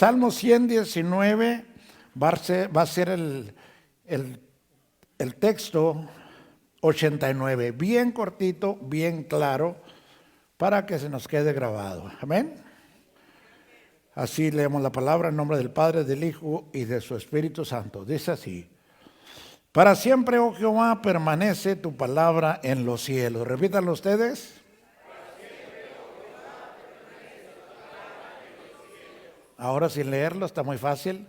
Salmo 119 va a ser el texto 89, bien cortito, bien claro, para que se nos quede grabado. Amén. Así leemos la palabra en nombre del Padre, del Hijo y de su Espíritu Santo. Dice así: para siempre, oh Jehová, permanece tu palabra en los cielos. Repítanlo ustedes. Ahora sin leerlo está muy fácil.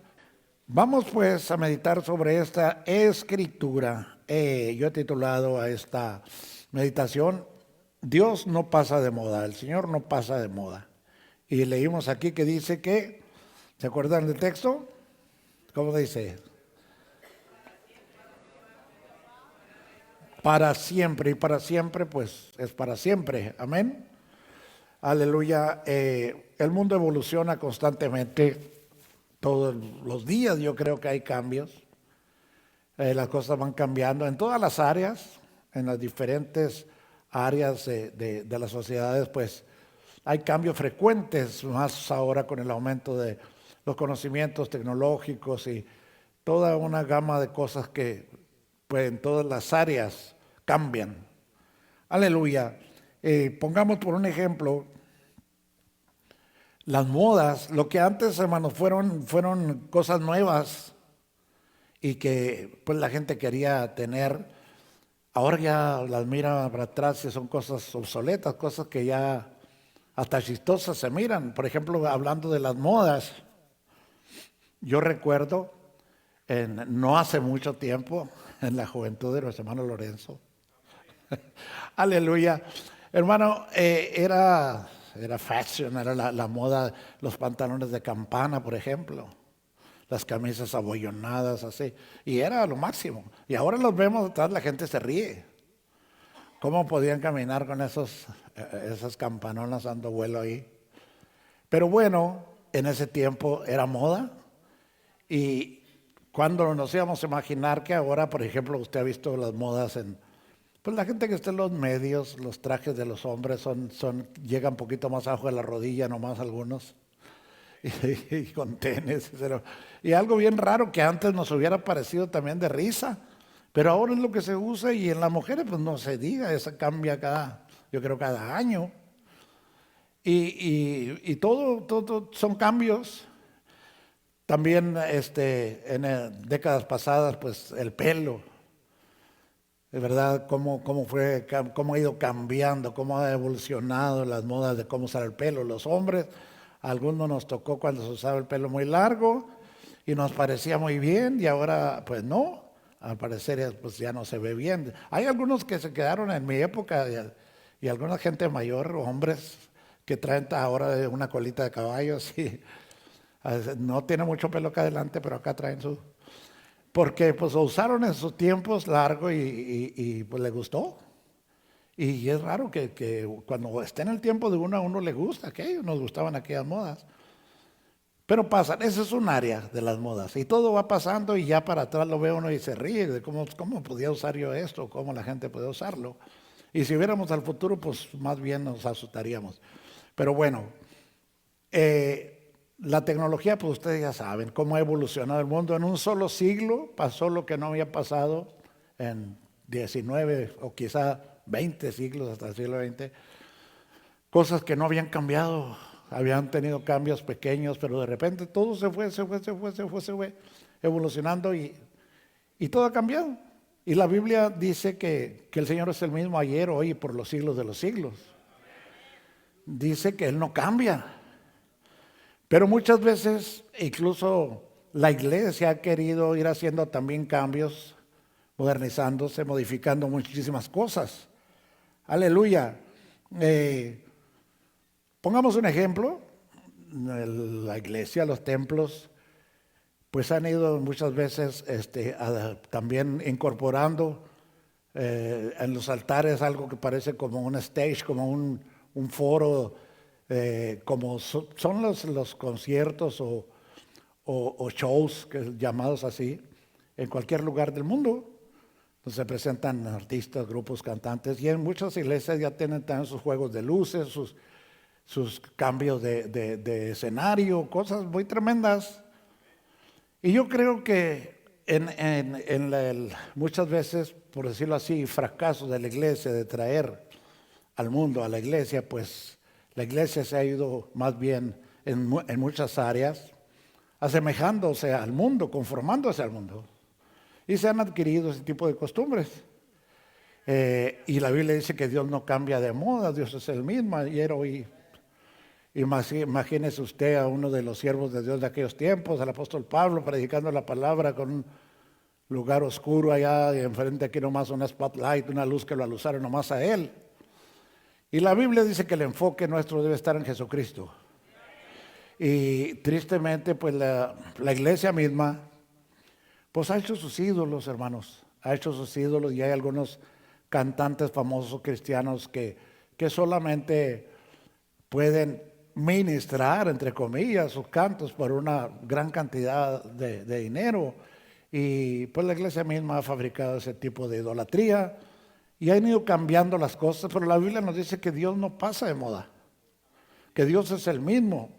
Vamos pues a meditar sobre esta escritura. Yo he titulado a esta meditación: Dios no pasa de moda, el Señor no pasa de moda. Y leímos aquí que dice que, ¿se acuerdan del texto? ¿Cómo dice? Para siempre, y para siempre pues es para siempre. Amén. Aleluya. El mundo evoluciona constantemente. Todos los días yo creo que hay cambios. Las cosas van cambiando en todas las áreas, en las diferentes áreas de las sociedades, pues hay cambios frecuentes, más ahora con el aumento de los conocimientos tecnológicos y toda una gama de cosas que pues en todas las áreas cambian. Aleluya. Pongamos por un ejemplo las modas. Lo que antes, hermanos, fueron cosas nuevas y que pues la gente quería tener. Ahora ya las mira para atrás y son cosas obsoletas, cosas que ya hasta chistosas se miran. Por ejemplo, hablando de las modas, yo recuerdo no hace mucho tiempo, en la juventud de nuestro hermano Lorenzo, aleluya, hermano, era fashion, era la moda, los pantalones de campana, por ejemplo, las camisas abollonadas, así, y era lo máximo. Y ahora los vemos atrás, la gente se ríe. ¿Cómo podían caminar con esas campanonas dando vuelo ahí? Pero bueno, en ese tiempo era moda. Y cuando nos íbamos a imaginar que ahora, por ejemplo, usted ha visto las modas pues la gente que está en los medios, los trajes de los hombres llegan un poquito más abajo de la rodilla, nomás algunos, y con tenis. Y algo bien raro que antes nos hubiera parecido también de risa, pero ahora es lo que se usa, y en las mujeres pues no se diga, eso cambia yo creo cada año. Y todo son cambios. También en décadas pasadas, pues el pelo, de verdad, cómo ha ido cambiando, cómo ha evolucionado las modas de cómo usar el pelo. Los hombres, a algunos nos tocó cuando se usaba el pelo muy largo y nos parecía muy bien, y ahora pues no, al parecer pues ya no se ve bien. Hay algunos que se quedaron en mi época y alguna gente mayor, hombres, que traen ahora una colita de caballo, así. No tiene mucho pelo acá adelante, pero acá traen porque pues lo usaron en sus tiempos largo y pues le gustó. Y es raro que cuando esté en el tiempo de uno, a uno le gusta aquello, nos gustaban aquellas modas. Pero pasan, ese es un área de las modas. Y todo va pasando y ya para atrás lo ve uno y se ríe de cómo podía usar yo esto, cómo la gente podía usarlo. Y si viéramos al futuro, pues más bien nos asustaríamos. Pero bueno, la tecnología, pues ustedes ya saben cómo ha evolucionado el mundo. En un solo siglo pasó lo que no había pasado en 19 o quizá 20 siglos hasta el siglo XX. Cosas que no habían cambiado, habían tenido cambios pequeños, pero de repente todo se fue evolucionando y todo ha cambiado. Y la Biblia dice que el Señor es el mismo ayer, hoy y por los siglos de los siglos. Dice que Él no cambia. Pero muchas veces, incluso la iglesia ha querido ir haciendo también cambios, modernizándose, modificando muchísimas cosas. Aleluya. Pongamos un ejemplo. La iglesia, los templos, pues han ido muchas veces también incorporando en los altares algo que parece como un stage, como un foro, como son los conciertos o shows llamados así en cualquier lugar del mundo, donde se presentan artistas, grupos, cantantes, y en muchas iglesias ya tienen también sus juegos de luces, sus cambios de escenario, cosas muy tremendas. Y yo creo que muchas veces, por decirlo así, fracasos de la iglesia, de traer al mundo a la iglesia, pues la iglesia se ha ido más bien en muchas áreas, asemejándose al mundo, conformándose al mundo. Y se han adquirido ese tipo de costumbres. Y la Biblia dice que Dios no cambia de moda, Dios es el mismo ayer, hoy. Imagínese usted a uno de los siervos de Dios de aquellos tiempos, al apóstol Pablo, predicando la palabra con un lugar oscuro allá y enfrente aquí nomás una spotlight, una luz que lo alusaron nomás a él. Y la Biblia dice que el enfoque nuestro debe estar en Jesucristo. Y tristemente, pues la iglesia misma, pues ha hecho sus ídolos, hermanos. Ha hecho sus ídolos y hay algunos cantantes famosos cristianos que solamente pueden ministrar, entre comillas, sus cantos por una gran cantidad de dinero. Y pues la iglesia misma ha fabricado ese tipo de idolatría y han ido cambiando las cosas, pero la Biblia nos dice que Dios no pasa de moda, que Dios es el mismo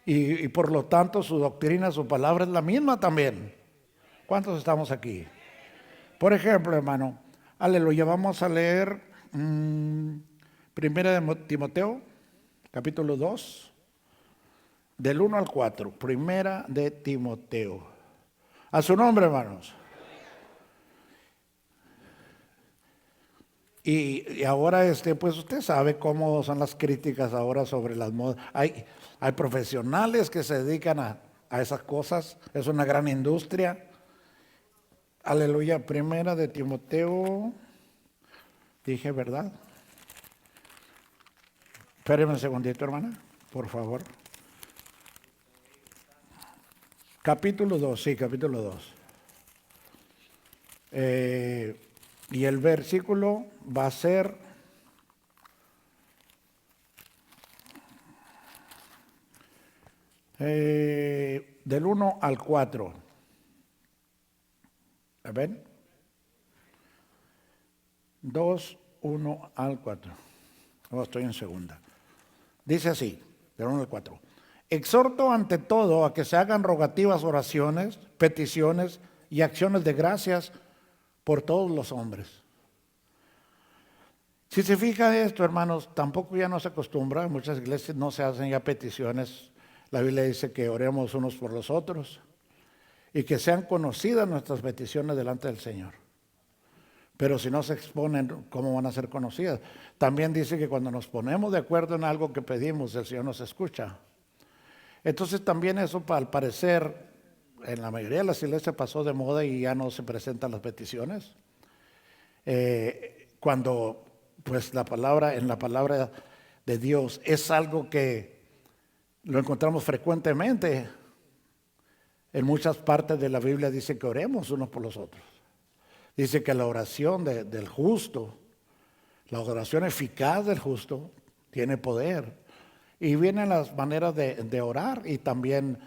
y por lo tanto su doctrina, su palabra es la misma también. ¿Cuántos estamos aquí? Por ejemplo, hermano, aleluya, vamos a leer Primera de Timoteo, capítulo 2, del 1 al 4. Primera de Timoteo. A su nombre, hermanos. Y ahora, pues usted sabe cómo son las críticas ahora sobre las modas. Hay profesionales que se dedican a esas cosas. Es una gran industria. Aleluya, Primera de Timoteo. Dije, ¿verdad? Espéreme un segundito, hermana, por favor. Capítulo 2, sí, capítulo 2. Y el versículo va a ser del 1 al 4. ¿A ver? 2, 1 al 4. No, estoy en segunda. Dice así, del 1 al 4. Exhorto ante todo a que se hagan rogativas, oraciones, peticiones y acciones de gracias por todos los hombres. Si se fija esto, hermanos, tampoco ya no se acostumbra, en muchas iglesias no se hacen ya peticiones. La Biblia dice que oremos unos por los otros y que sean conocidas nuestras peticiones delante del Señor. Pero si no se exponen, ¿cómo van a ser conocidas? También dice que cuando nos ponemos de acuerdo en algo que pedimos, el Señor nos escucha. Entonces también eso, al parecer, en la mayoría de las iglesias pasó de moda y ya no se presentan las peticiones. Cuando pues en la palabra de Dios es algo que lo encontramos frecuentemente. En muchas partes de la Biblia dice que oremos unos por los otros. Dice que la oración del justo, la oración eficaz del justo, tiene poder. Y vienen las maneras de orar y también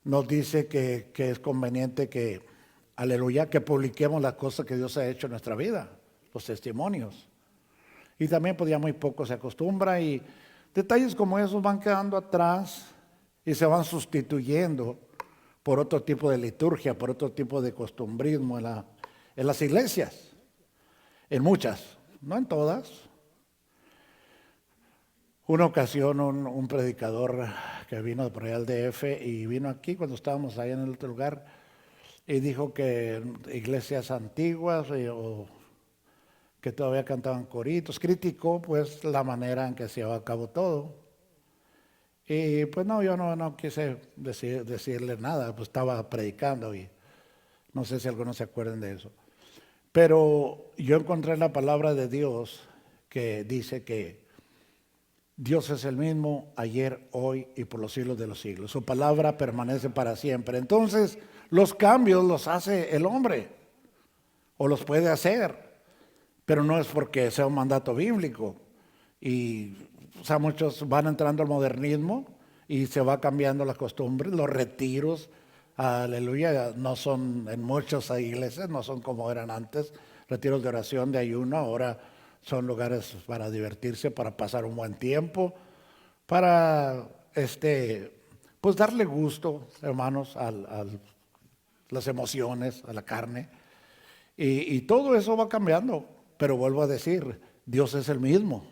nos dice que es conveniente que, aleluya, que publiquemos las cosas que Dios ha hecho en nuestra vida, los testimonios. Y también pues ya muy poco se acostumbra y detalles como esos van quedando atrás y se van sustituyendo por otro tipo de liturgia, por otro tipo de costumbrismo en las iglesias, en muchas, no en todas. Una ocasión un predicador que vino por allá al DF y vino aquí cuando estábamos allá en el otro lugar y dijo que iglesias antiguas o que todavía cantaban coritos, criticó pues la manera en que se llevaba a cabo todo. Y pues no, yo no quise decirle nada, pues estaba predicando y no sé si algunos se acuerdan de eso. Pero yo encontré la palabra de Dios que dice que Dios es el mismo ayer, hoy y por los siglos de los siglos. Su palabra permanece para siempre. Entonces, los cambios los hace el hombre o los puede hacer, pero no es porque sea un mandato bíblico. Y o sea, muchos van entrando al modernismo y se va cambiando las costumbres, los retiros, aleluya, no son en muchas iglesias, no son como eran antes, retiros de oración, de ayuno, ahora son lugares para divertirse, para pasar un buen tiempo, para pues darle gusto, hermanos, las emociones, a la carne. Y todo eso va cambiando, pero vuelvo a decir, Dios es el mismo.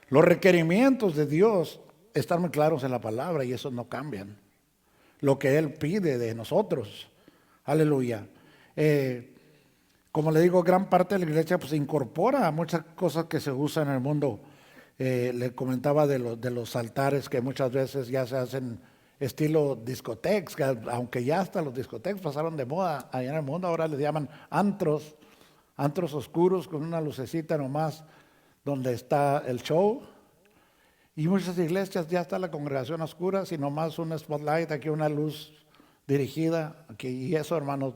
Los requerimientos de Dios están muy claros en la palabra y esos no cambian. Lo que Él pide de nosotros, aleluya. Como le digo, gran parte de la iglesia pues incorpora muchas cosas que se usan en el mundo. Le comentaba de los altares que muchas veces ya se hacen estilo discotecas, que aunque ya hasta los discotecas pasaron de moda allá en el mundo, ahora les llaman antros oscuros con una lucecita nomás donde está el show. Y muchas iglesias ya está la congregación oscura, sino más un spotlight, aquí una luz dirigida. Aquí, y eso, hermanos,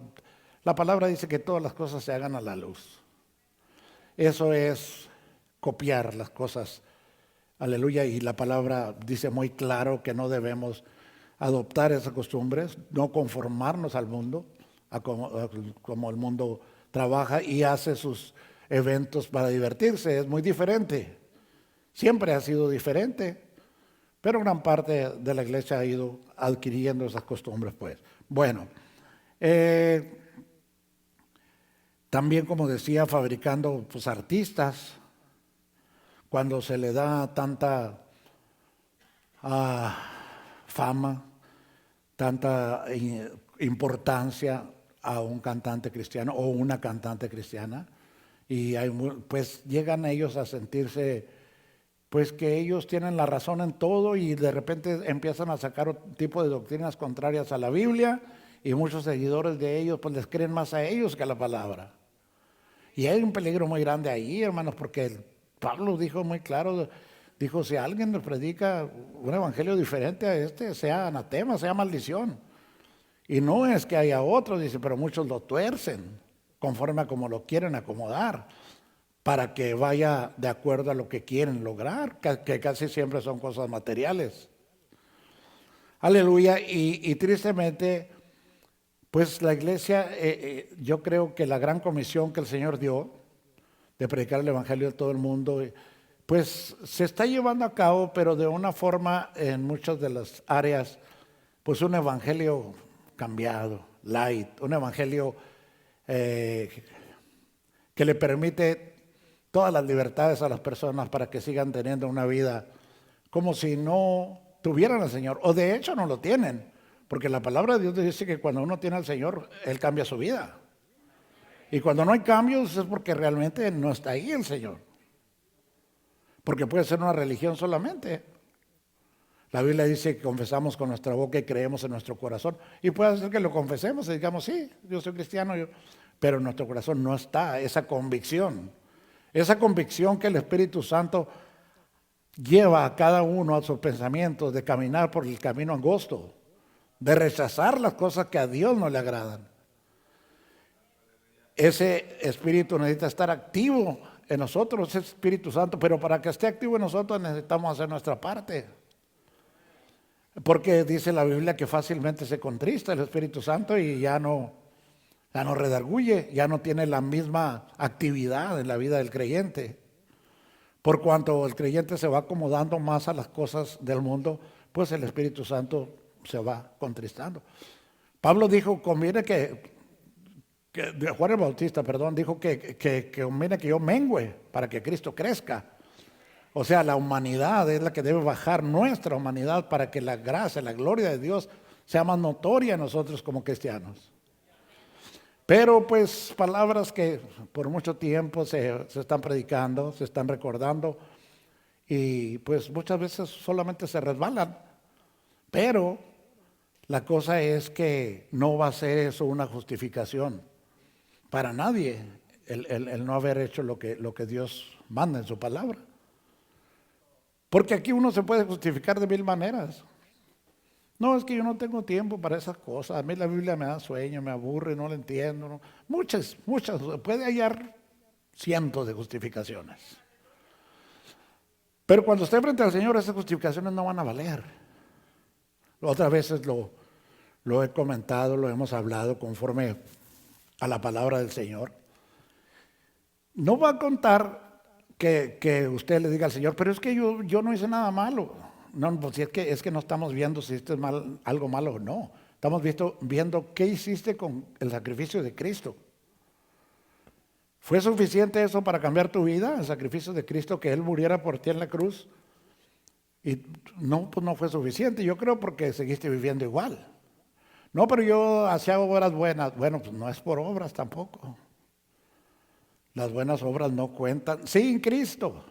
la palabra dice que todas las cosas se hagan a la luz. Eso es copiar las cosas. Aleluya. Y la palabra dice muy claro que no debemos adoptar esas costumbres, no conformarnos al mundo, como el mundo trabaja y hace sus eventos para divertirse. Es muy diferente. Siempre ha sido diferente, pero gran parte de la iglesia ha ido adquiriendo esas costumbres, pues. Bueno, también, como decía, fabricando pues, artistas, cuando se le da tanta fama, tanta importancia a un cantante cristiano o una cantante cristiana, y pues llegan ellos a sentirse pues que ellos tienen la razón en todo y de repente empiezan a sacar un tipo de doctrinas contrarias a la Biblia y muchos seguidores de ellos pues les creen más a ellos que a la palabra. Y hay un peligro muy grande ahí, hermanos, porque Pablo dijo muy claro, dijo, si alguien les predica un evangelio diferente a este, sea anatema, sea maldición. Y no es que haya otros, dice, pero muchos lo tuercen conforme a como lo quieren acomodar, para que vaya de acuerdo a lo que quieren lograr, que casi siempre son cosas materiales. Aleluya, y tristemente, pues la iglesia, yo creo que la gran comisión que el Señor dio de predicar el evangelio a todo el mundo, pues se está llevando a cabo, pero de una forma en muchas de las áreas, pues un evangelio cambiado, light, un evangelio que le permite todas las libertades a las personas para que sigan teniendo una vida como si no tuvieran al Señor, o de hecho no lo tienen, porque la palabra de Dios dice que cuando uno tiene al Señor, Él cambia su vida. Y cuando no hay cambios es porque realmente no está ahí el Señor. Porque puede ser una religión solamente. La Biblia dice que confesamos con nuestra boca y creemos en nuestro corazón. Y puede ser que lo confesemos y digamos, sí, yo soy cristiano, pero en nuestro corazón no está esa convicción. Esa convicción que el Espíritu Santo lleva a cada uno a sus pensamientos de caminar por el camino angosto, de rechazar las cosas que a Dios no le agradan. Ese Espíritu necesita estar activo en nosotros, ese Espíritu Santo, pero para que esté activo en nosotros necesitamos hacer nuestra parte. Porque dice la Biblia que fácilmente se contrista el Espíritu Santo y ya no redarguye, ya no tiene la misma actividad en la vida del creyente. Por cuanto el creyente se va acomodando más a las cosas del mundo, pues el Espíritu Santo se va contristando. Pablo dijo, conviene Juan el Bautista, dijo que conviene que yo mengüe para que Cristo crezca. O sea, la humanidad es la que debe bajar, nuestra humanidad, para que la gracia, la gloria de Dios sea más notoria en nosotros como cristianos. Pero pues palabras que por mucho tiempo se están predicando, se están recordando y pues muchas veces solamente se resbalan. Pero la cosa es que no va a ser eso una justificación para nadie el no haber hecho lo que Dios manda en su palabra. Porque aquí uno se puede justificar de mil maneras. No, es que yo no tengo tiempo para esas cosas. A mí la Biblia me da sueño, me aburre, no la entiendo. No. Muchas, puede hallar cientos de justificaciones. Pero cuando esté frente al Señor, esas justificaciones no van a valer. Otras veces lo he comentado, lo hemos hablado conforme a la palabra del Señor. No va a contar que usted le diga al Señor, pero es que yo no hice nada malo. No, pues si es que no estamos viendo si esto es algo malo o no. Estamos viendo qué hiciste con el sacrificio de Cristo. ¿Fue suficiente eso para cambiar tu vida? El sacrificio de Cristo, que Él muriera por ti en la cruz. Y no, pues no fue suficiente. Yo creo porque seguiste viviendo igual. No, pero yo hacía obras buenas. Bueno, pues no es por obras tampoco. Las buenas obras no cuentan sin Cristo.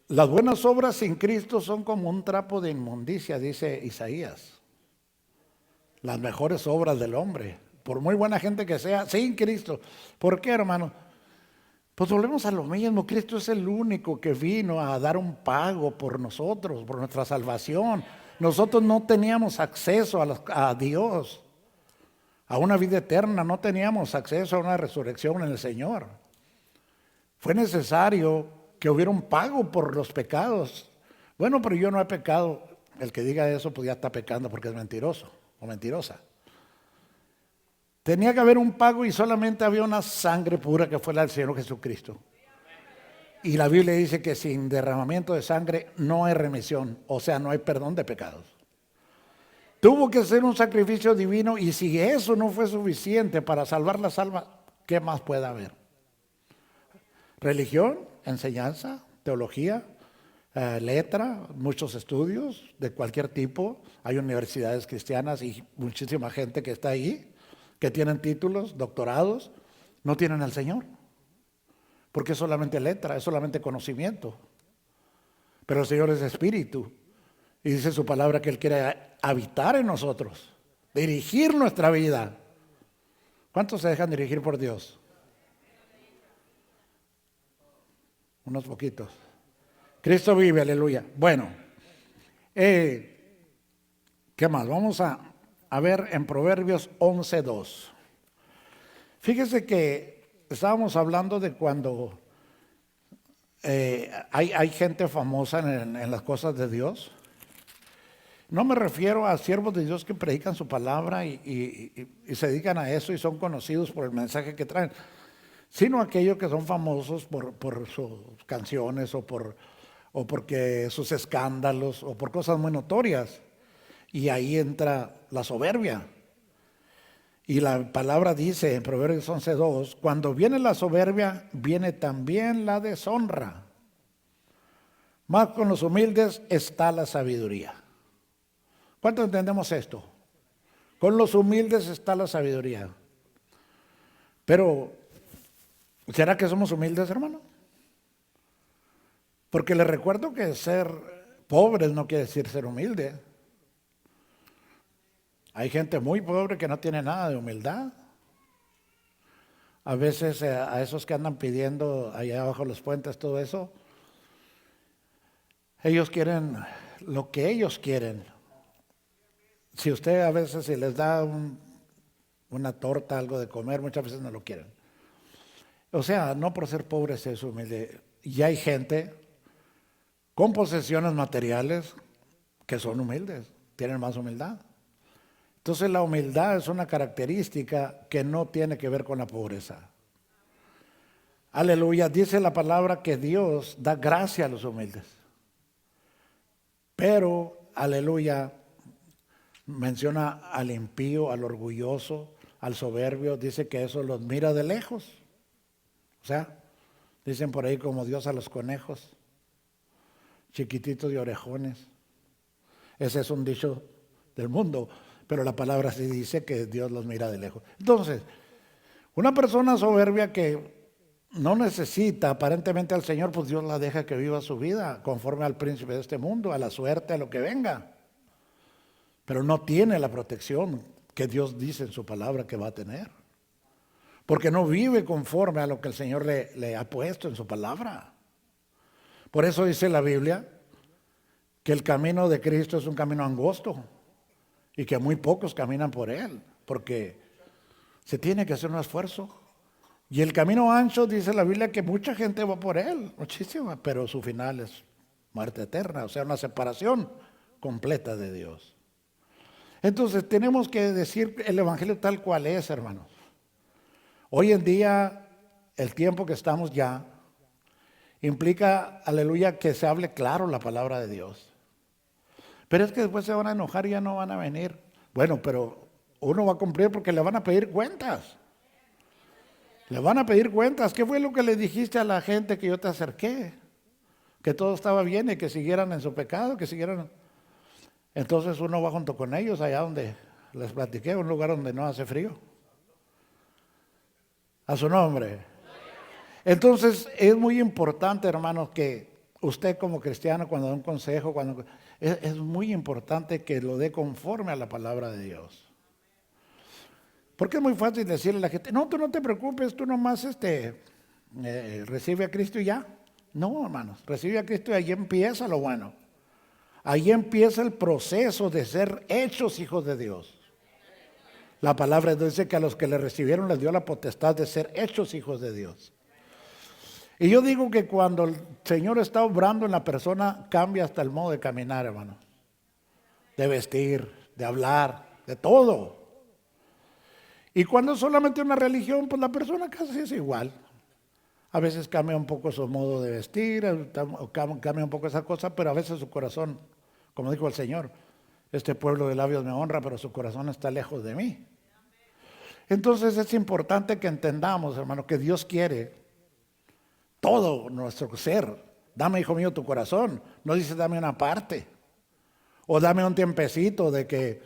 Las buenas obras sin Cristo son como un trapo de inmundicia, dice Isaías. Las mejores obras del hombre, por muy buena gente que sea, sin Cristo. ¿Por qué, hermano? Pues volvemos a lo mismo. Cristo es el único que vino a dar un pago por nosotros, por nuestra salvación. Nosotros no teníamos acceso a Dios, a una vida eterna, no teníamos acceso a una resurrección en el Señor. Fue necesario que hubiera un pago por los pecados. Bueno, pero yo no he pecado. El que diga eso pues ya está pecando porque es mentiroso o mentirosa. Tenía que haber un pago y solamente había una sangre pura que fue la del Señor Jesucristo. Y la Biblia dice que sin derramamiento de sangre no hay remisión, o sea, no hay perdón de pecados. Tuvo que ser un sacrificio divino y si eso no fue suficiente para salvar las almas, ¿qué más puede haber? Religión, enseñanza, teología, letra, muchos estudios de cualquier tipo. Hay universidades cristianas y muchísima gente que está ahí, que tienen títulos, doctorados, no tienen al Señor. Porque es solamente letra, es solamente conocimiento. Pero el Señor es espíritu. Y dice su palabra que Él quiere habitar en nosotros, dirigir nuestra vida. ¿Cuántos se dejan dirigir por Dios? Unos poquitos. Cristo vive, aleluya. Bueno, ¿qué más? Vamos a ver en Proverbios 11:2. Fíjese que estábamos hablando de cuando hay gente famosa en las cosas de Dios. No me refiero a siervos de Dios que predican su palabra y se dedican a eso y son conocidos por el mensaje que traen, sino aquellos que son famosos por sus canciones o porque sus escándalos o por cosas muy notorias. Y ahí entra la soberbia. Y la palabra dice en Proverbios 11:2, cuando viene la soberbia, viene también la deshonra. Mas con los humildes está la sabiduría. ¿Cuánto entendemos esto? Con los humildes está la sabiduría. Pero, ¿será que somos humildes, hermano? Porque les recuerdo que ser pobres no quiere decir ser humilde. Hay gente muy pobre que no tiene nada de humildad. A veces a esos que andan pidiendo allá abajo los puentes, todo eso, ellos quieren lo que ellos quieren. Si usted a veces si les da una torta, algo de comer, muchas veces no lo quieren. O sea, no por ser pobres es humilde. Y hay gente con posesiones materiales que son humildes, tienen más humildad. Entonces la humildad es una característica que no tiene que ver con la pobreza. Aleluya, dice la palabra que Dios da gracia a los humildes. Pero, aleluya, menciona al impío, al orgulloso, al soberbio, dice que eso los mira de lejos. O sea, dicen por ahí como Dios a los conejos, chiquititos y orejones. Ese es un dicho del mundo, pero la palabra sí dice que Dios los mira de lejos. Entonces, una persona soberbia que no necesita aparentemente al Señor, pues Dios la deja que viva su vida conforme al príncipe de este mundo, a la suerte, a lo que venga. Pero no tiene la protección que Dios dice en su palabra que va a tener. Porque no vive conforme a lo que el Señor le ha puesto en su palabra. Por eso dice la Biblia que el camino de Cristo es un camino angosto y que muy pocos caminan por él, porque se tiene que hacer un esfuerzo. Y el camino ancho, dice la Biblia, que mucha gente va por él, muchísima, pero su final es muerte eterna, o sea, una separación completa de Dios. Entonces tenemos que decir el evangelio tal cual es, hermanos. Hoy en día el tiempo que estamos ya, implica, aleluya, que se hable claro la palabra de Dios. Pero es que después se van a enojar y ya no van a venir. Bueno, pero uno va a cumplir porque le van a pedir cuentas. Le van a pedir cuentas. ¿Qué fue lo que le dijiste a la gente que yo te acerqué? Que todo estaba bien y que siguieran en su pecado, que siguieran. Entonces uno va junto con ellos allá donde les platiqué, un lugar donde no hace frío. A su nombre. Entonces es muy importante, hermanos, que usted como cristiano cuando da un consejo, es muy importante que lo dé conforme a la palabra de Dios. Porque es muy fácil decirle a la gente, no, tú no te preocupes, tú nomás recibe a Cristo y ya. No, hermanos, recibe a Cristo y ahí empieza lo bueno. Ahí empieza el proceso de ser hechos hijos de Dios. La palabra dice que a los que le recibieron les dio la potestad de ser hechos hijos de Dios. Y yo digo que cuando el Señor está obrando en la persona, cambia hasta el modo de caminar, hermano. De vestir, de hablar, de todo. Y cuando es solamente una religión, pues la persona casi es igual. A veces cambia un poco su modo de vestir, cambia un poco esa cosa, pero a veces su corazón, como dijo el Señor, este pueblo de labios me honra, pero su corazón está lejos de mí. Entonces es importante que entendamos, hermano, que Dios quiere todo nuestro ser. Dame, hijo mío, tu corazón. No dice dame una parte. O dame un tiempecito de que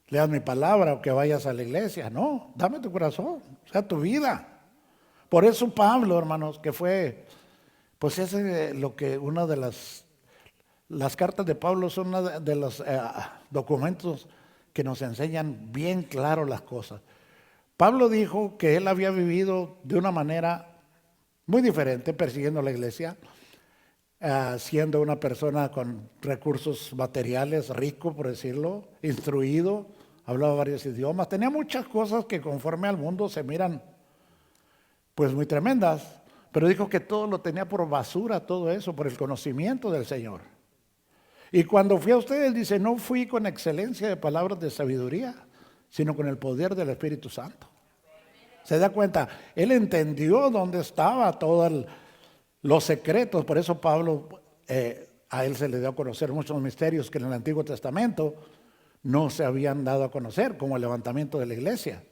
leas mi palabra o que vayas a la iglesia. No, dame tu corazón, o sea, tu vida. Por eso Pablo, hermanos, que fue, pues una de las cartas de Pablo son uno de los documentos que nos enseñan bien claro las cosas. Pablo dijo que él había vivido de una manera muy diferente, persiguiendo la iglesia, siendo una persona con recursos materiales, rico por decirlo, instruido, hablaba varios idiomas, tenía muchas cosas que conforme al mundo se miran pues muy tremendas, pero dijo que todo lo tenía por basura, todo eso, por el conocimiento del Señor. Y cuando fui a ustedes, dice, no fui con excelencia de palabras de sabiduría, sino con el poder del Espíritu Santo. ¿Se da cuenta? Él entendió dónde estaba todos los secretos, por eso Pablo, a él se le dio a conocer muchos misterios que en el Antiguo Testamento no se habían dado a conocer, como el levantamiento de la iglesia.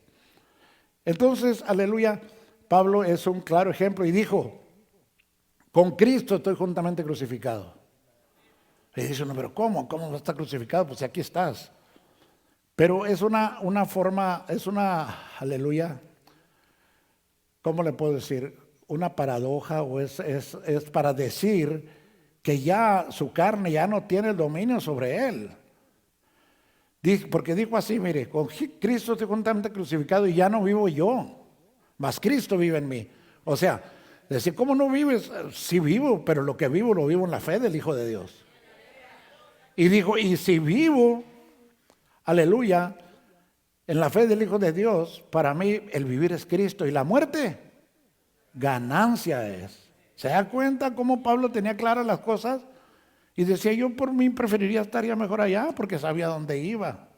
Entonces, aleluya, Pablo es un claro ejemplo y dijo, con Cristo estoy juntamente crucificado. Y dice uno, pero ¿cómo? ¿Cómo no está crucificado? Pues aquí estás. Pero es una forma, aleluya, ¿cómo le puedo decir? Una paradoja o es para decir que ya su carne ya no tiene el dominio sobre él. Porque dijo así, mire, con Cristo estoy juntamente crucificado y ya no vivo yo, mas Cristo vive en mí. O sea, decir, ¿cómo no vives? Sí vivo, pero lo que vivo lo vivo en la fe del Hijo de Dios. Y dijo, y si vivo, aleluya, en la fe del Hijo de Dios, para mí el vivir es Cristo y la muerte, ganancia es. ¿Se da cuenta cómo Pablo tenía claras las cosas? Y decía, yo por mí preferiría estar ya mejor allá porque sabía dónde iba.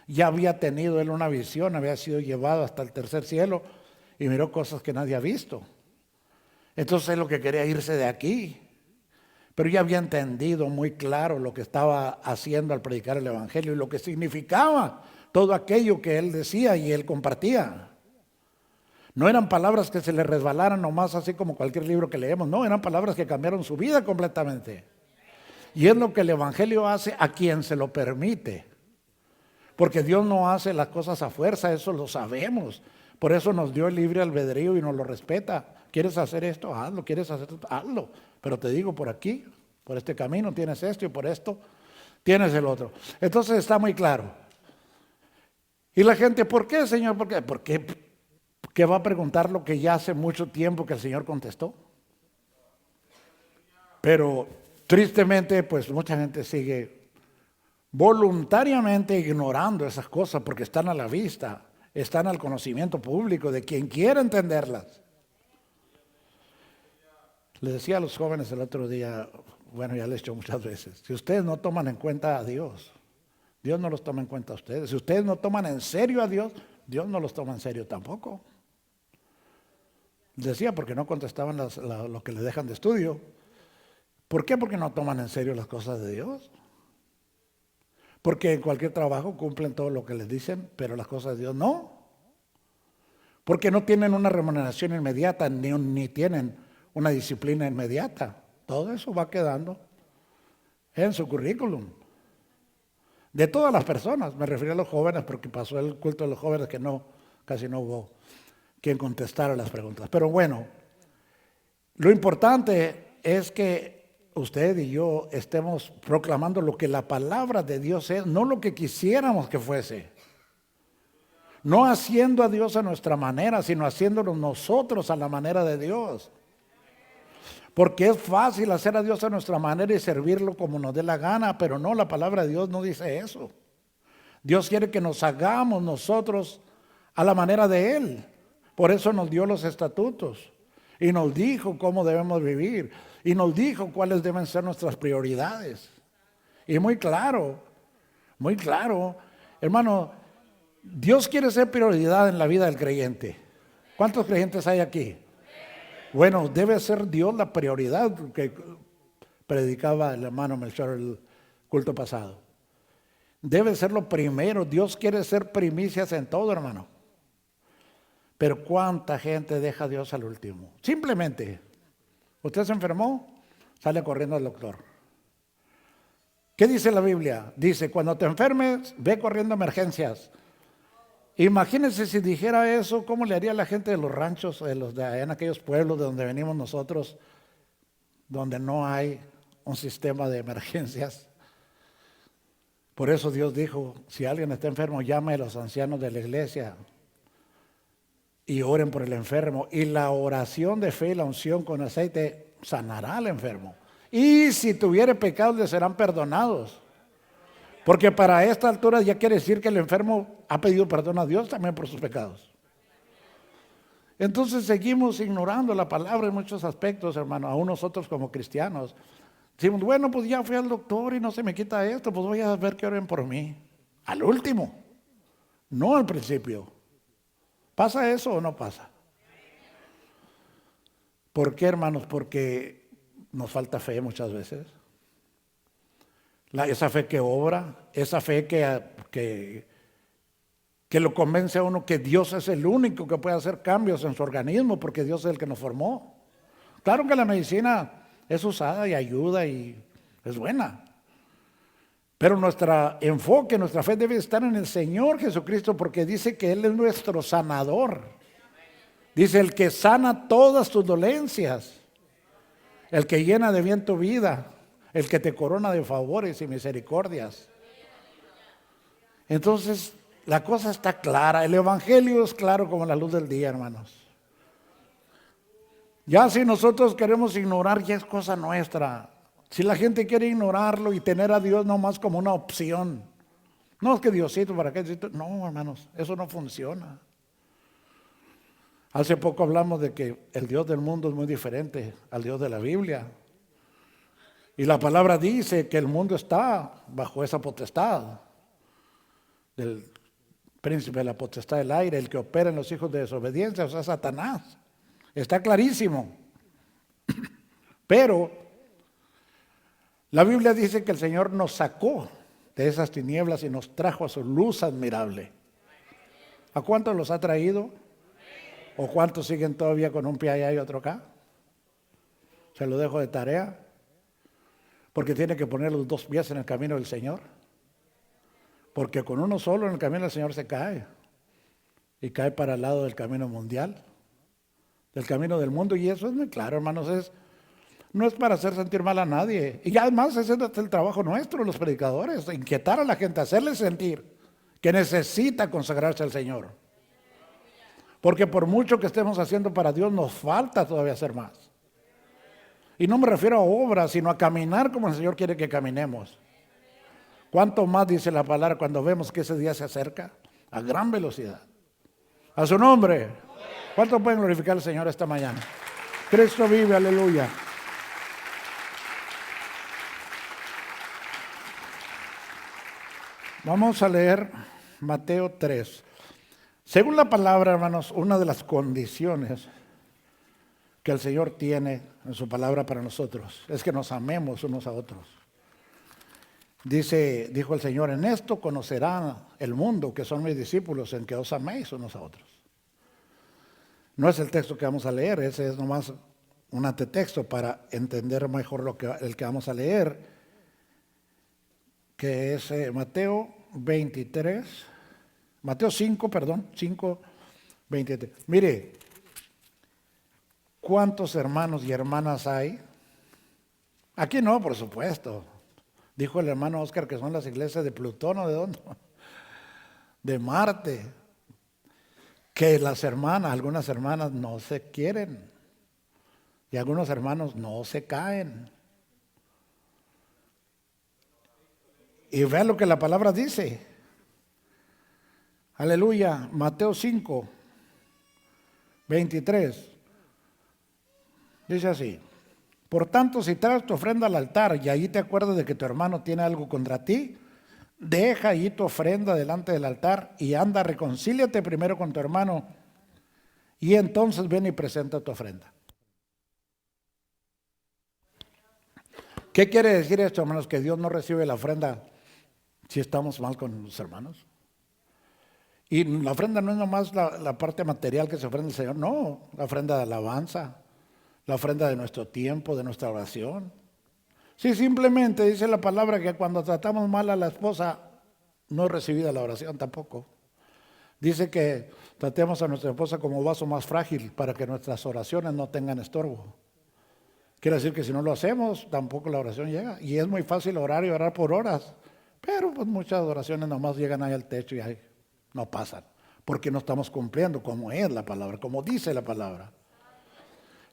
Ya había tenido él una visión, había sido llevado hasta el tercer cielo y miró cosas que nadie ha visto. Entonces él lo que quería irse de aquí. Pero ya había entendido muy claro lo que estaba haciendo al predicar el Evangelio y lo que significaba todo aquello que él decía y él compartía. No eran palabras que se le resbalaran nomás así como cualquier libro que leemos, no, eran palabras que cambiaron su vida completamente. Y es lo que el Evangelio hace a quien se lo permite. Porque Dios no hace las cosas a fuerza, eso lo sabemos. Por eso nos dio el libre albedrío y nos lo respeta. ¿Quieres hacer esto? Hazlo. ¿Quieres hacer esto? Hazlo. Pero te digo, por aquí, por este camino tienes esto y por esto tienes el otro. Entonces está muy claro. Y la gente, ¿por qué, Señor? ¿Por qué? Porque va a preguntar lo que ya hace mucho tiempo que el Señor contestó. Pero tristemente, pues mucha gente sigue voluntariamente ignorando esas cosas porque están a la vista, están al conocimiento público de quien quiera entenderlas. Les decía a los jóvenes el otro día, bueno, ya les he dicho muchas veces, si ustedes no toman en cuenta a Dios, Dios no los toma en cuenta a ustedes. Si ustedes no toman en serio a Dios, Dios no los toma en serio tampoco. Decía, porque no contestaban lo que les dejan de estudio. ¿Por qué? Porque no toman en serio las cosas de Dios. Porque en cualquier trabajo cumplen todo lo que les dicen, pero las cosas de Dios no. Porque no tienen una remuneración inmediata, ni tienen una disciplina inmediata. Todo eso va quedando en su currículum. De todas las personas, me refiero a los jóvenes, porque pasó el culto de los jóvenes que casi no hubo quien contestara las preguntas. Pero bueno, lo importante es que usted y yo estemos proclamando lo que la palabra de Dios es, no lo que quisiéramos que fuese. No haciendo a Dios a nuestra manera, sino haciéndolo nosotros a la manera de Dios. Porque es fácil hacer a Dios a nuestra manera y servirlo como nos dé la gana, pero no, la palabra de Dios no dice eso. Dios quiere que nos hagamos nosotros a la manera de Él. Por eso nos dio los estatutos y nos dijo cómo debemos vivir y nos dijo cuáles deben ser nuestras prioridades. Y muy claro, hermano, Dios quiere ser prioridad en la vida del creyente. ¿Cuántos creyentes hay aquí? Bueno, debe ser Dios la prioridad que predicaba el hermano Melchor el culto pasado. Debe ser lo primero. Dios quiere ser primicias en todo, hermano. Pero ¿cuánta gente deja a Dios al último? Simplemente, usted se enfermó, sale corriendo al doctor. ¿Qué dice la Biblia? Dice, cuando te enfermes, ve corriendo a emergencias. Imagínense si dijera eso, ¿cómo le haría la gente de los ranchos, en aquellos pueblos de donde venimos nosotros, donde no hay un sistema de emergencias? Por eso Dios dijo, si alguien está enfermo, llame a los ancianos de la iglesia y oren por el enfermo. Y la oración de fe y la unción con aceite sanará al enfermo. Y si tuviere pecados, le serán perdonados. Porque para esta altura ya quiere decir que el enfermo ha pedido perdón a Dios también por sus pecados. Entonces seguimos ignorando la palabra en muchos aspectos, hermano, aún nosotros como cristianos. Decimos, bueno, pues ya fui al doctor y no se me quita esto, pues voy a ver que oren por mí. Al último, no al principio. ¿Pasa eso o no pasa? ¿Por qué, hermanos? Porque nos falta fe muchas veces. Esa fe que obra, esa fe que lo convence a uno que Dios es el único que puede hacer cambios en su organismo, porque Dios es el que nos formó. Claro que la medicina es usada y ayuda y es buena, pero nuestro enfoque, nuestra fe debe estar en el Señor Jesucristo, porque dice que Él es nuestro sanador. Dice, el que sana todas tus dolencias, el que llena de bien tu vida, el que te corona de favores y misericordias. Entonces, la cosa está clara. El evangelio es claro como la luz del día, hermanos. Ya si nosotros queremos ignorar, ya es cosa nuestra. Si la gente quiere ignorarlo y tener a Dios nomás como una opción. No es que Diosito, ¿para qué? No, hermanos, eso no funciona. Hace poco hablamos de que el Dios del mundo es muy diferente al Dios de la Biblia. Y la palabra dice que el mundo está bajo esa potestad del príncipe de la potestad del aire, el que opera en los hijos de desobediencia, o sea, Satanás. Está clarísimo. Pero la Biblia dice que el Señor nos sacó de esas tinieblas y nos trajo a su luz admirable. ¿A cuántos los ha traído? ¿O cuántos siguen todavía con un pie allá y otro acá? Se lo dejo de tarea. Porque tiene que poner los dos pies en el camino del Señor. Porque con uno solo en el camino del Señor se cae. Y cae para el lado del camino mundial. Del camino del mundo. Y eso es muy claro, hermanos. No es para hacer sentir mal a nadie. Y además ese es el trabajo nuestro, los predicadores. Inquietar a la gente, hacerle sentir que necesita consagrarse al Señor. Porque por mucho que estemos haciendo para Dios, nos falta todavía hacer más. Y no me refiero a obras, sino a caminar como el Señor quiere que caminemos. ¿Cuánto más dice la palabra cuando vemos que ese día se acerca? A gran velocidad. A su nombre. ¿Cuántos pueden glorificar al Señor esta mañana? Cristo vive, aleluya. Vamos a leer Mateo 3. Según la palabra, hermanos, una de las condiciones que el Señor tiene en su palabra para nosotros, es que nos amemos unos a otros. Dijo el Señor, en esto conocerán el mundo que son mis discípulos, en que os améis unos a otros. No es el texto que vamos a leer, ese es nomás un antetexto para entender mejor el que vamos a leer, que es Mateo 5, 23. Mire, ¿cuántos hermanos y hermanas hay? Aquí no, por supuesto. Dijo el hermano Oscar que son las iglesias de Plutón, ¿o de dónde? De Marte. Que algunas hermanas no se quieren. Y algunos hermanos no se caen. Y vean lo que la palabra dice. Aleluya. Mateo 5, 23. Dice así. Por tanto, si traes tu ofrenda al altar y allí te acuerdas de que tu hermano tiene algo contra ti, deja allí tu ofrenda delante del altar y anda, reconcíliate primero con tu hermano y entonces ven y presenta tu ofrenda. ¿Qué quiere decir esto, hermanos? Que Dios no recibe la ofrenda si estamos mal con los hermanos. Y la ofrenda no es nomás la parte material que se ofrenda al Señor, no, la ofrenda de alabanza, la ofrenda de nuestro tiempo, de nuestra oración. Sí, simplemente dice la palabra que cuando tratamos mal a la esposa, no es recibida la oración tampoco. Dice que tratemos a nuestra esposa como vaso más frágil para que nuestras oraciones no tengan estorbo. Quiere decir que si no lo hacemos, tampoco la oración llega. Y es muy fácil orar y orar por horas, pero pues muchas oraciones nomás llegan ahí al techo y ahí no pasan, porque no estamos cumpliendo como es la palabra, como dice la palabra.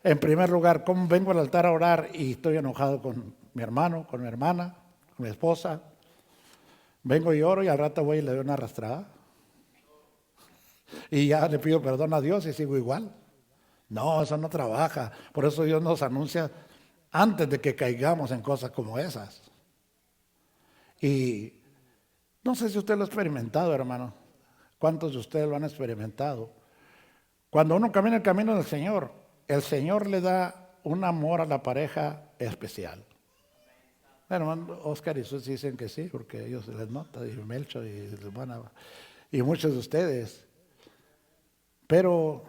En primer lugar, ¿cómo vengo al altar a orar y estoy enojado con mi hermano, con mi hermana, con mi esposa? Vengo y oro y al rato voy y le doy una arrastrada. Y ya le pido perdón a Dios y sigo igual. No, eso no trabaja. Por eso Dios nos anuncia antes de que caigamos en cosas como esas. Y no sé si usted lo ha experimentado, hermano. ¿Cuántos de ustedes lo han experimentado? Cuando uno camina el camino del Señor, el Señor le da un amor a la pareja especial. Bueno, hermano Oscar y Sus dicen que sí, porque ellos les nota, y Melcho y muchos de ustedes. Pero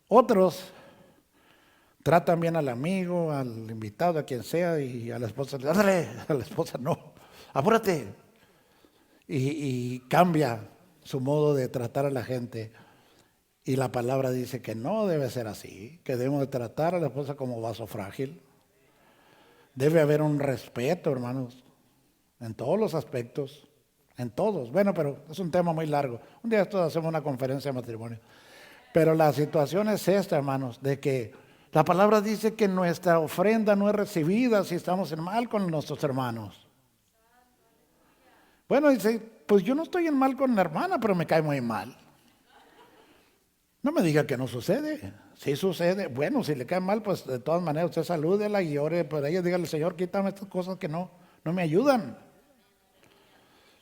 otros tratan bien al amigo, al invitado, a quien sea, y a la esposa, ¡ándale! A la esposa no, apúrate. Y cambia su modo de tratar a la gente. Y la palabra dice que no debe ser así, que debemos de tratar a la esposa como vaso frágil. Debe haber un respeto, hermanos, en todos los aspectos, en todos. Bueno, pero es un tema muy largo. Un día esto hacemos una conferencia de matrimonio. Pero la situación es esta, hermanos, de que la palabra dice que nuestra ofrenda no es recibida si estamos en mal con nuestros hermanos. Bueno, dice, pues yo no estoy en mal con la hermana, pero me cae muy mal. No me diga que no sucede. Sí sucede. Bueno, si le cae mal, pues de todas maneras usted salúdela y ore por ella. Dígale, Señor, quítame estas cosas que no me ayudan.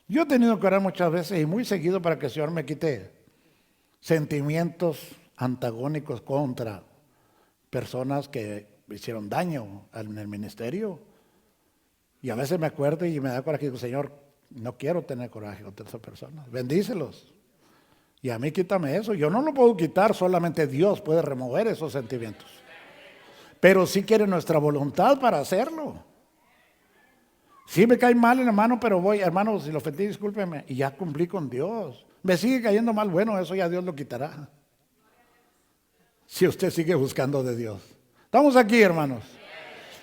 Yo he tenido que orar muchas veces y muy seguido para que el Señor me quite sentimientos antagónicos contra personas que me hicieron daño en el ministerio. Y a veces me acuerdo y me da coraje y digo, Señor, no quiero tener coraje contra esas personas. Bendícelos. Y a mí quítame eso. Yo no lo puedo quitar, solamente Dios puede remover esos sentimientos. Pero sí quiere nuestra voluntad para hacerlo. Sí me cae mal, hermano, pero voy, hermano, si lo ofendí, discúlpeme. Y ya cumplí con Dios. Me sigue cayendo mal, bueno, eso ya Dios lo quitará. Si usted sigue buscando de Dios. Estamos aquí, hermanos.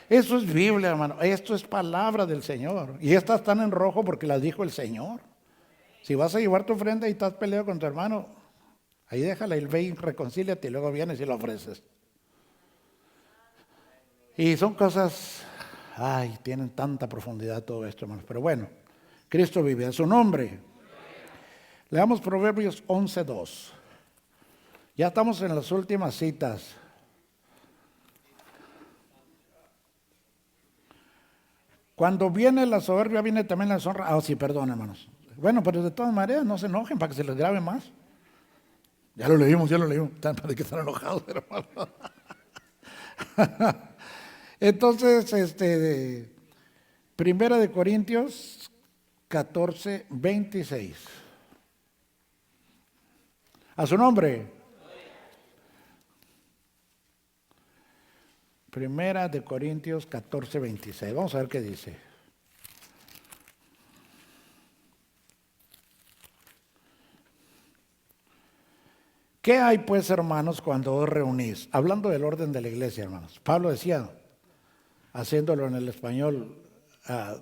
Eso es Biblia, hermano. Esto es palabra del Señor. Y estas están en rojo porque las dijo el Señor. Si vas a llevar tu ofrenda y estás peleado con tu hermano, ahí déjala y ve y reconcíliate y luego vienes y lo ofreces. Y son cosas, tienen tanta profundidad todo esto, hermanos. Pero bueno, Cristo vive en su nombre. Leamos Proverbios 11:2. Ya estamos en las últimas citas. Cuando viene la soberbia, viene también la deshonra. Sí, perdón, hermanos. Bueno, pero de todas maneras, no se enojen para que se les grabe más. Ya lo leímos. ¿De qué están enojados, hermano? Entonces, Primera de Corintios 14, 26. A su nombre. Primera de Corintios 14, 26. Vamos a ver qué dice. ¿Qué hay pues, hermanos, cuando os reunís? Hablando del orden de la iglesia, hermanos. Pablo decía, haciéndolo en el español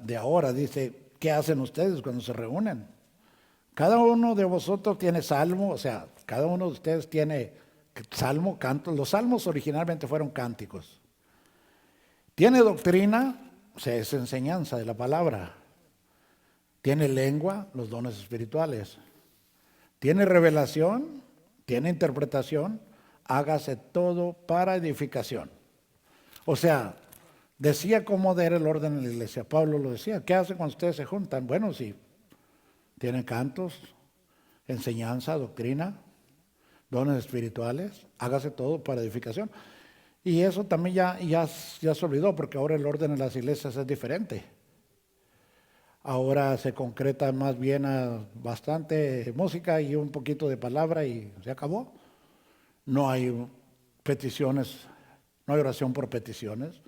de ahora, dice, ¿qué hacen ustedes cuando se reúnen? Cada uno de vosotros tiene salmo, o sea, cada uno de ustedes tiene salmo, canto. Los salmos originalmente fueron cánticos. Tiene doctrina, o sea, es enseñanza de la palabra. Tiene lengua, los dones espirituales. Tiene revelación, tiene interpretación, hágase todo para edificación. O sea, decía cómo era el orden en la iglesia. Pablo lo decía. ¿Qué hacen cuando ustedes se juntan? Bueno, sí, tienen cantos, enseñanza, doctrina, dones espirituales, hágase todo para edificación. Y eso también ya se olvidó, porque ahora el orden en las iglesias es diferente. Ahora se concreta más bien a bastante música y un poquito de palabra y se acabó. No hay peticiones, no hay oración por peticiones,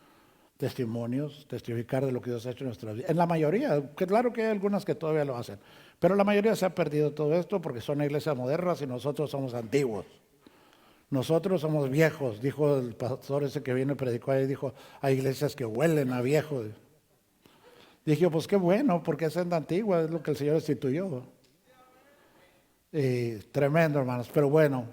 testimonios, testificar de lo que Dios ha hecho en nuestra vida. En la mayoría, que claro que hay algunas que todavía lo hacen, pero la mayoría se ha perdido todo esto porque son iglesias modernas y nosotros somos antiguos. Nosotros somos viejos, dijo el pastor ese que vino y predicó ahí, dijo, hay iglesias que huelen a viejos. Dije, pues qué bueno, porque es antigua, es lo que el Señor instituyó. Tremendo, hermanos, pero bueno,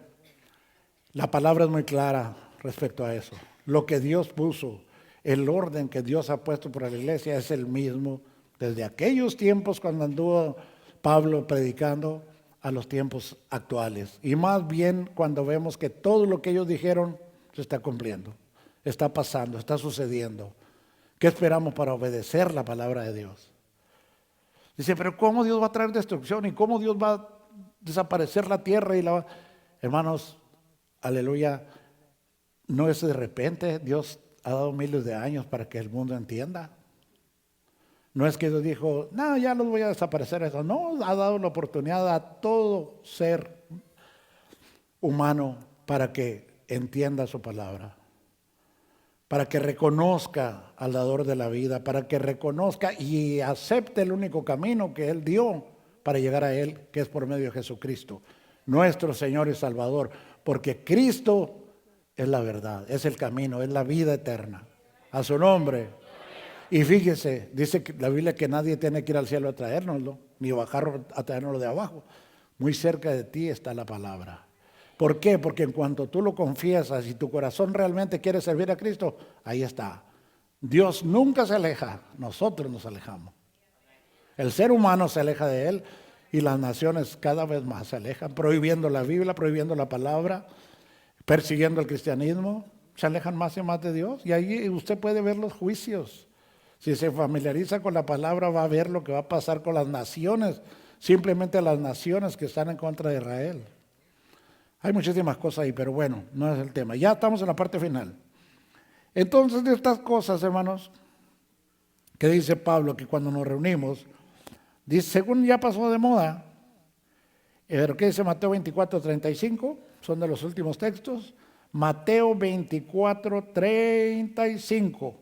la palabra es muy clara respecto a eso. Lo que Dios puso, el orden que Dios ha puesto para la iglesia es el mismo desde aquellos tiempos cuando anduvo Pablo predicando a los tiempos actuales. Y más bien cuando vemos que todo lo que ellos dijeron se está cumpliendo, está pasando, está sucediendo. ¿Qué esperamos para obedecer la palabra de Dios? Dice, pero ¿cómo Dios va a traer destrucción? ¿Y cómo Dios va a desaparecer la tierra? Hermanos, aleluya, no es de repente. Dios ha dado miles de años para que el mundo entienda. No es que Dios dijo, no, ya los voy a desaparecer. Eso. No, ha dado la oportunidad a todo ser humano para que entienda su palabra, para que reconozca al dador de la vida, para que reconozca y acepte el único camino que Él dio para llegar a Él, que es por medio de Jesucristo, nuestro Señor y Salvador, porque Cristo es la verdad, es el camino, es la vida eterna. A su nombre. Y fíjese, dice la Biblia que nadie tiene que ir al cielo a traérnoslo, ni bajar a traérnoslo de abajo. Muy cerca de ti está la palabra. ¿Por qué? Porque en cuanto tú lo confiesas y tu corazón realmente quiere servir a Cristo, ahí está. Dios nunca se aleja, nosotros nos alejamos. El ser humano se aleja de Él y las naciones cada vez más se alejan, prohibiendo la Biblia, prohibiendo la palabra, persiguiendo el cristianismo, se alejan más y más de Dios. Y ahí usted puede ver los juicios. Si se familiariza con la palabra, va a ver lo que va a pasar con las naciones, simplemente las naciones que están en contra de Israel. Hay muchísimas cosas ahí, pero bueno, no es el tema. Ya estamos en la parte final. Entonces, de estas cosas, hermanos, que dice Pablo, que cuando nos reunimos, dice, según ya pasó de moda, pero ¿qué dice Mateo 24, 35? Son de los últimos textos. Mateo 24, 35.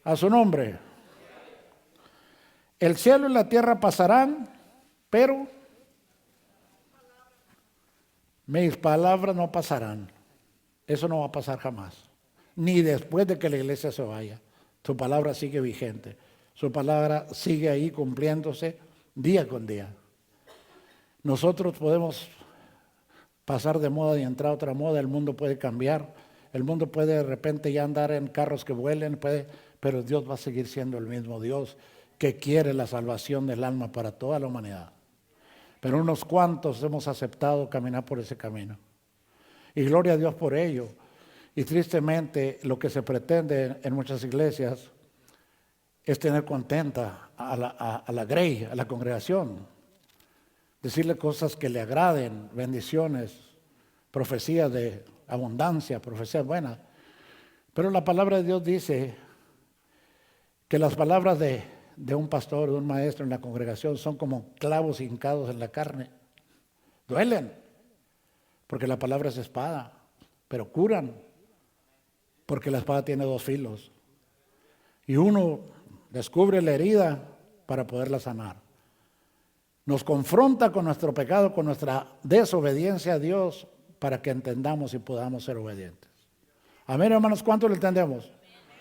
A su nombre. El cielo y la tierra pasarán, pero mis palabras no pasarán. Eso no va a pasar jamás. Ni después de que la iglesia se vaya. Su palabra sigue vigente. Su palabra sigue ahí cumpliéndose día con día. Nosotros podemos pasar de moda y entrar a otra moda. El mundo puede cambiar. El mundo puede de repente ya andar en carros que vuelen, pero Dios va a seguir siendo el mismo Dios que quiere la salvación del alma para toda la humanidad. Pero unos cuantos hemos aceptado caminar por ese camino. Y gloria a Dios por ello. Y tristemente lo que se pretende en muchas iglesias es tener contenta a la grey, a la congregación. Decirle cosas que le agraden, bendiciones, profecías de abundancia, profecías buenas. Pero la palabra de Dios dice que las palabras de un pastor, de un maestro en la congregación son como clavos hincados en la carne. Duelen, porque la palabra es espada, pero curan, porque la espada tiene dos filos. Y uno descubre la herida para poderla sanar. Nos confronta con nuestro pecado, con nuestra desobediencia a Dios, para que entendamos y podamos ser obedientes. Amén, hermanos, ¿cuántos lo entendemos?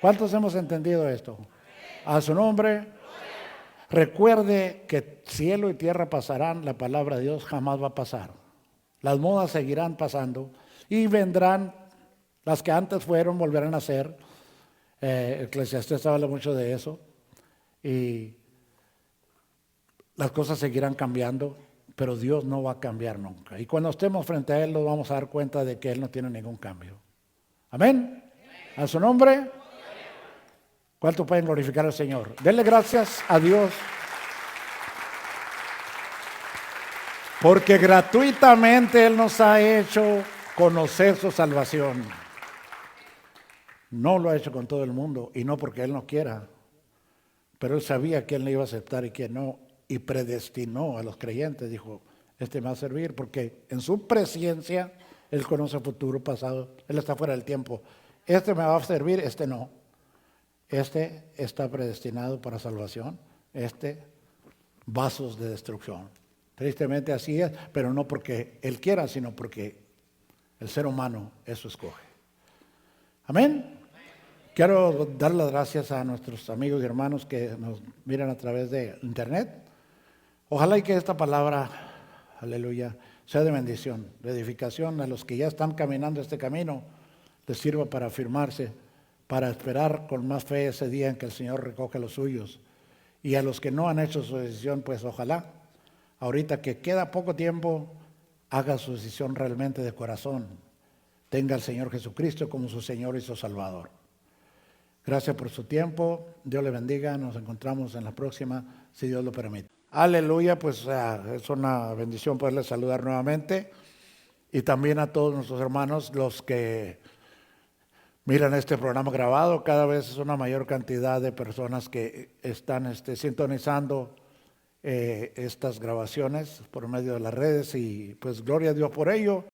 ¿Cuántos hemos entendido esto? A su nombre. Recuerde que cielo y tierra pasarán, la palabra de Dios jamás va a pasar. Las modas seguirán pasando y vendrán, las que antes fueron, volverán a ser. Eclesiastés habla mucho de eso. Y las cosas seguirán cambiando, pero Dios no va a cambiar nunca. Y cuando estemos frente a Él nos vamos a dar cuenta de que Él no tiene ningún cambio. Amén. A su nombre. ¿Cuánto pueden glorificar al Señor? Denle gracias a Dios. Porque gratuitamente Él nos ha hecho conocer su salvación. No lo ha hecho con todo el mundo y no porque Él no quiera. Pero Él sabía quién le iba a aceptar y quién no. Y predestinó a los creyentes. Dijo, este me va a servir porque en su presciencia Él conoce futuro, pasado. Él está fuera del tiempo. Este me va a servir, este no. Este está predestinado para salvación. Este, vasos de destrucción. Tristemente así es, pero no porque Él quiera, sino porque el ser humano eso escoge. Amén. Quiero dar las gracias a nuestros amigos y hermanos que nos miran a través de internet. Ojalá y que esta palabra, aleluya, sea de bendición, de edificación a los que ya están caminando este camino, les sirva para afirmarse, para esperar con más fe ese día en que el Señor recoge los suyos. Y a los que no han hecho su decisión, pues ojalá, ahorita que queda poco tiempo, haga su decisión realmente de corazón. Tenga al Señor Jesucristo como su Señor y su Salvador. Gracias por su tiempo. Dios le bendiga. Nos encontramos en la próxima, si Dios lo permite. Aleluya, pues es una bendición poderles saludar nuevamente. Y también a todos nuestros hermanos, los que miran este programa grabado. Cada vez es una mayor cantidad de personas que están sintonizando estas grabaciones por medio de las redes. Y pues gloria a Dios por ello.